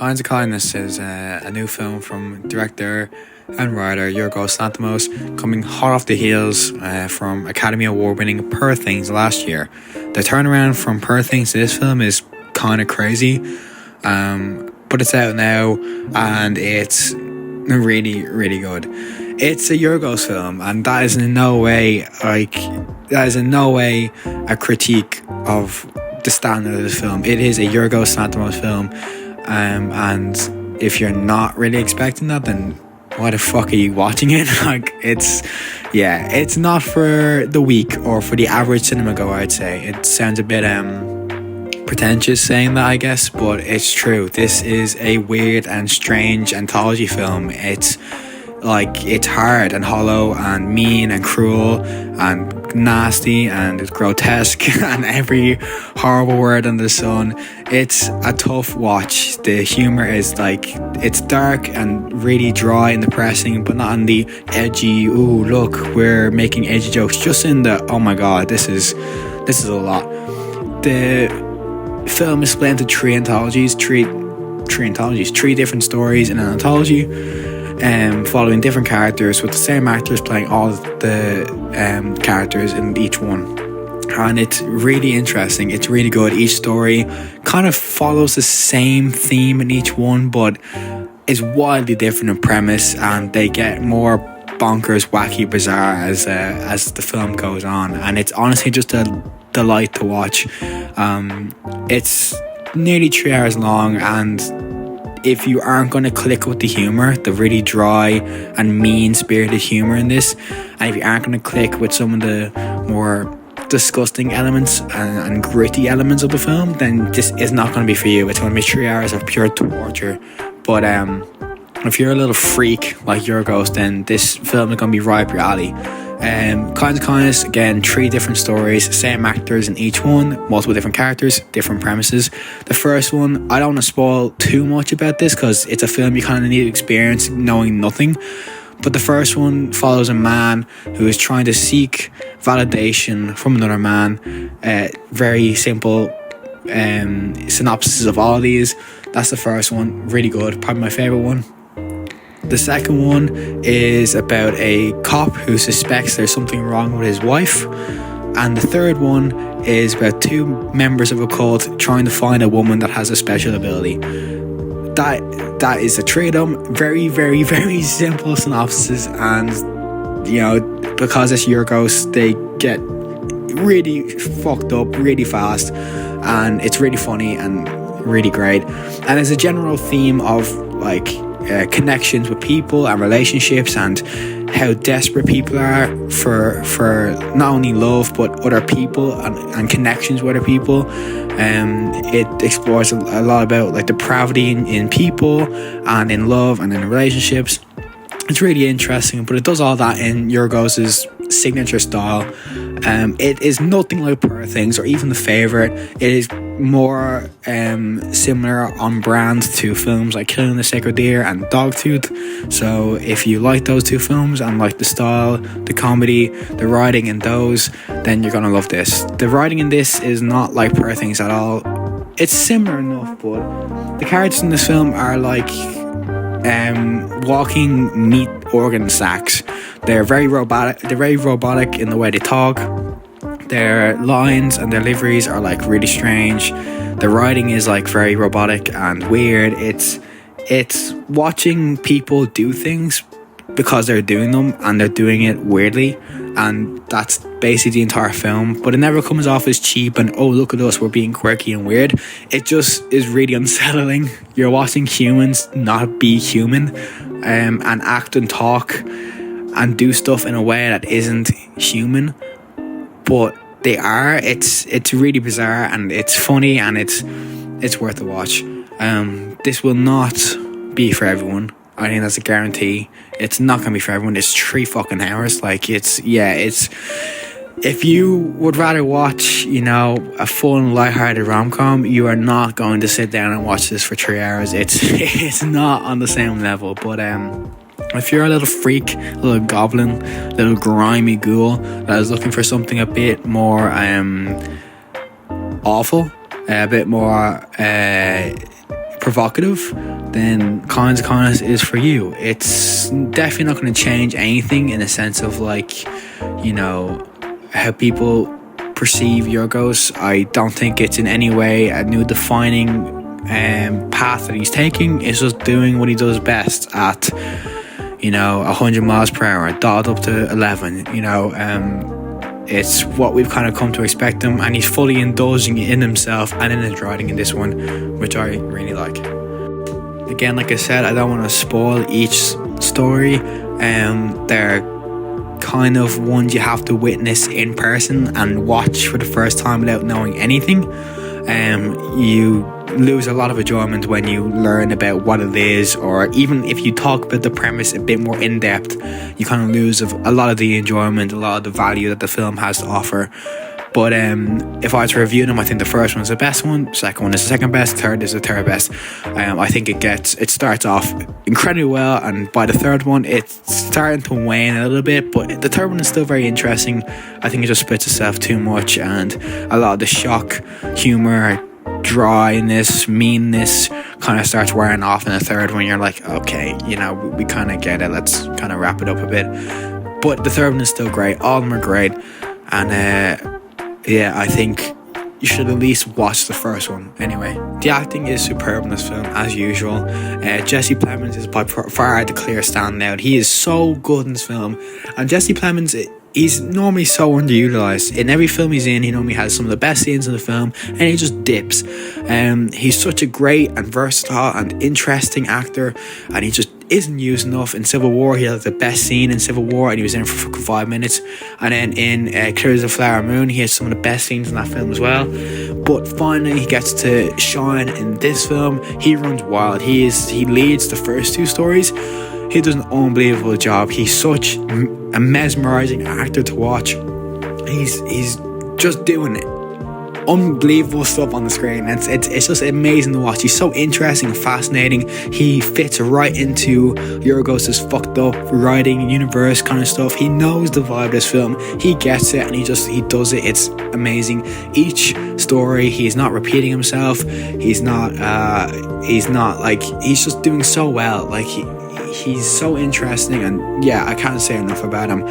Kinds of Kindness is a new film from director and writer Yorgos Lanthimos, coming hot off the heels from Academy Award winning Poor Things last year. The turnaround from Poor Things to this film is kind of crazy, but it's out now and it's really, really good. It's a Yorgos film, and that is in no way a critique of the standard of this film. It is a Yorgos Lanthimos film, and if you're not really expecting that, then why the fuck are you watching it? It's not for the weak or for the average cinema goer, I'd say. It sounds a bit pretentious saying that, I guess, but it's true. This is a weird and strange anthology film. It's hard and hollow and mean and cruel and nasty and it's grotesque and every horrible word under the sun. It's a tough watch. The humor is it's dark and really dry and depressing, but not in the edgy, ooh look, we're making edgy jokes, just in the, oh my god, this is a lot. The film is split into three different stories in an anthology, following different characters with the same actors playing all of the characters in each one. And it's really interesting. It's really good. Each story kind of follows the same theme in each one, but is wildly different in premise, and they get more bonkers, wacky, bizarre as the film goes on. And it's honestly just a delight to watch. It's nearly 3 hours long, and if you aren't going to click with the humour, the really dry and mean-spirited humour in this, and if you aren't going to click with some of the more disgusting elements and gritty elements of the film, then this is not going to be for you. It's going to be 3 hours of pure torture. But if you're a little freak like Yorgos, then this film is going to be right up your alley. Kinds of Kindness, again, 3 different stories, same actors in each one, multiple different characters, different premises. The first one, I don't want to spoil too much about this because it's a film you kind of need to experience knowing nothing. But the first one follows a man who is trying to seek validation from another man. Very simple synopsis of all of these. That's the first one, really good, probably my favourite one. The second one is about a cop who suspects there's something wrong with his wife. And the third one is about 2 members of a cult trying to find a woman that has a special ability. That is the 3 of them. Very, very, very simple synopsis, and because it's Yorgos, they get really fucked up really fast, and it's really funny and really great. And there's a general theme of connections with people and relationships, and how desperate people are for not only love but other people and connections with other people. It explores a lot about depravity in people and in love and in relationships. It's really interesting, but it does all that in Yorgos's signature style. It is nothing like Poor Things or even The Favourite. It is more similar on brand to films like Killing the Sacred Deer and Dogtooth. So if you like those 2 films and like the style, the comedy, the writing in those, then you're gonna love this. The writing in this is not like Poor Things at all. It's similar enough, but the characters in this film are walking meat organ sacks. They're very robotic in the way they talk. Their lines and their deliveries are really strange. The writing is very robotic and weird. It's watching people do things because they're doing them, and they're doing it weirdly, and that's basically the entire film. But it never comes off as cheap and, oh look at us, we're being quirky and weird. It just is really unsettling. You're watching humans not be human, and act and talk and do stuff in a way that isn't human, but they are. It's really bizarre, and it's funny, and it's worth a watch. This will not be for everyone. I think that's a guarantee. It's not gonna be for everyone. It's 3 fucking hours. It's if you would rather watch, a fun, lighthearted rom-com, you are not going to sit down and watch this for 3 hours. It's not on the same level. But if you're a little freak, a little goblin, a little grimy ghoul that is looking for something a bit more awful, a bit more provocative, then Kinds of Kindness is for you. It's definitely not going to change anything in the sense of like, you know, how people perceive Yorgos. I don't think it's in any way a new defining path that he's taking. It's just doing what he does best at, you know, 100 miles per hour, dialed up to 11, you know. It's what we've kind of come to expect him, and he's fully indulging in himself and in his writing in this one, which I really like. Again, like I said, I don't want to spoil each story. They're kind of ones you have to witness in person and watch for the first time without knowing anything. You lose a lot of enjoyment when you learn about what it is, or even if you talk about the premise a bit more in depth, you kind of lose a lot of the enjoyment, a lot of the value that the film has to offer. But if I was to review them, I think the first one's the best one, second one is the second best, third is the third best. I think it starts off incredibly well, and by the third one it's starting to wane a little bit, but the third one is still very interesting. I think it just splits itself too much, and a lot of the shock humor, dryness, meanness kind of starts wearing off in the third one. You're like, okay, you know, we kind of get it, let's kind of wrap it up a bit. But the third one is still great, all of them are great, and yeah, I think you should at least watch the first one. Anyway, the acting is superb in this film, as usual. Jesse Plemons is by far the clear standout. He is so good in this film, and Jesse Plemons, he's normally so underutilized. In every film he's in, he normally has some of the best scenes in the film, and he just dips. He's such a great and versatile and interesting actor, and he just isn't used enough. In Civil War, he had the best scene in Civil War, and he was in it for fucking 5 minutes. And then in Clear as a Flower Moon, he has some of the best scenes in that film as well. But finally, he gets to shine in this film. He runs wild. He leads the first two stories. He does an unbelievable job. He's such a mesmerizing actor to watch. He's just doing unbelievable stuff on the screen. It's just amazing to watch. He's so interesting and fascinating. He fits right into Yorgos' fucked up writing universe kind of stuff. He knows the vibe of this film. He gets it, and he does it. It's amazing. Each story, he's not repeating himself. He's just doing so well. Like he's so interesting, and yeah, I can't say enough about him.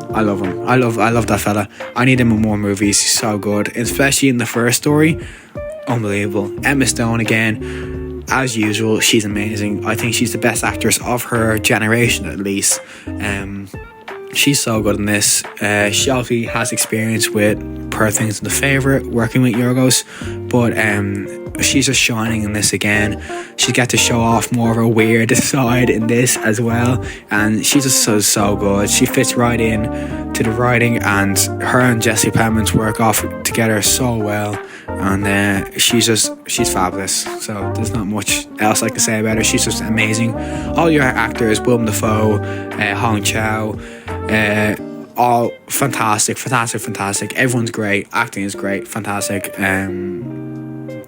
I love him. I love that fella. I need him in more movies. He's so good, especially in the first story. Unbelievable. Emma Stone again, as usual. She's amazing. I think she's the best actress of her generation, at least. She's so good in this. She obviously has experience with Poor Things and The Favourite, working with Yorgos, but she's just shining in this again. She's got to show off more of a weird side in this as well, and she's just so good. She fits right in to the writing, and her and Jesse Plemons work off together so well, and she's fabulous. So there's not much else I can say about her. She's just amazing. All your actors, Willem Dafoe, Hong Chow, all fantastic. Everyone's great. Acting is great. Fantastic.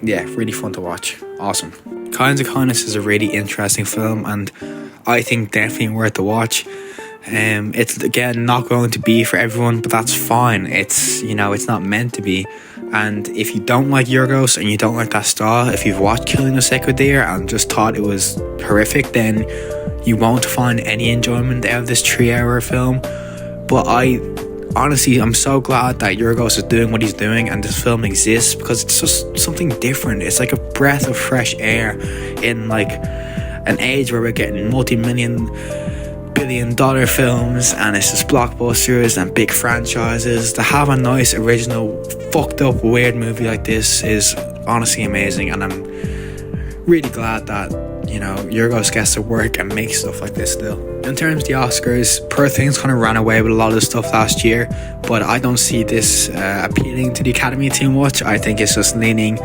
Yeah, really fun to watch. Awesome. Kinds of Kindness is a really interesting film, and I think definitely worth the watch. It's again not going to be for everyone, but that's fine. It's not meant to be. And if you don't like Yorgos and you don't like that style, if you've watched Killing a Sacred Deer and just thought it was horrific, then you won't find any enjoyment out of this 3-hour film. But I'm so glad that Yorgos is doing what he's doing and this film exists, because it's just something different. It's like a breath of fresh air in like an age where we're getting multi-billion-dollar films, and it's just blockbusters and big franchises. To have a nice original fucked up weird movie like this is honestly amazing, and I'm really glad that Yorgos gets to work and make stuff like this still. In terms of the Oscars, Poor Things kind of ran away with a lot of stuff last year, but I don't see this appealing to the Academy too much. I think it's just leaning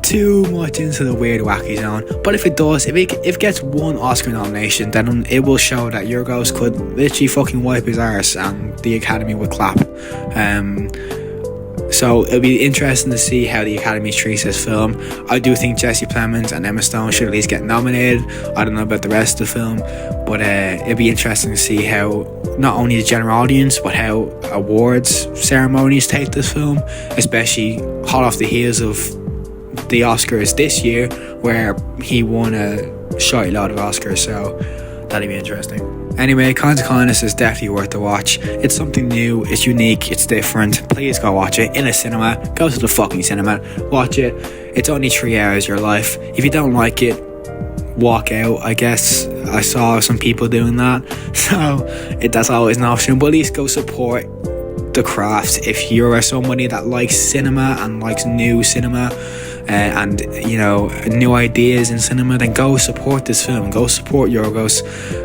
too much into the weird wacky zone. But if it does, if it gets one Oscar nomination, then it will show that Yorgos could literally fucking wipe his arse and the Academy would clap. So it'll be interesting to see how the Academy treats this film. I do think Jesse Plemons and Emma Stone should at least get nominated. I don't know about the rest of the film, but it'll be interesting to see how not only the general audience, but how awards ceremonies take this film, especially hot off the heels of the Oscars this year, where he won a shitty lot of Oscars, so that'll be interesting. Anyway, Cons of Kindness is definitely worth the watch. It's something new, it's unique, it's different. Please go watch it in a cinema. Go to the fucking cinema, watch it. It's only 3 hours of your life. If you don't like it, walk out. I guess I saw some people doing that, so that's always an option, but at least go support the craft. If you're somebody that likes cinema and likes new cinema and you know, new ideas in cinema, then go support this film, go support Yorgos,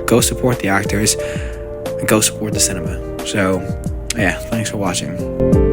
go support the actors, and go support the cinema. So yeah, thanks for watching.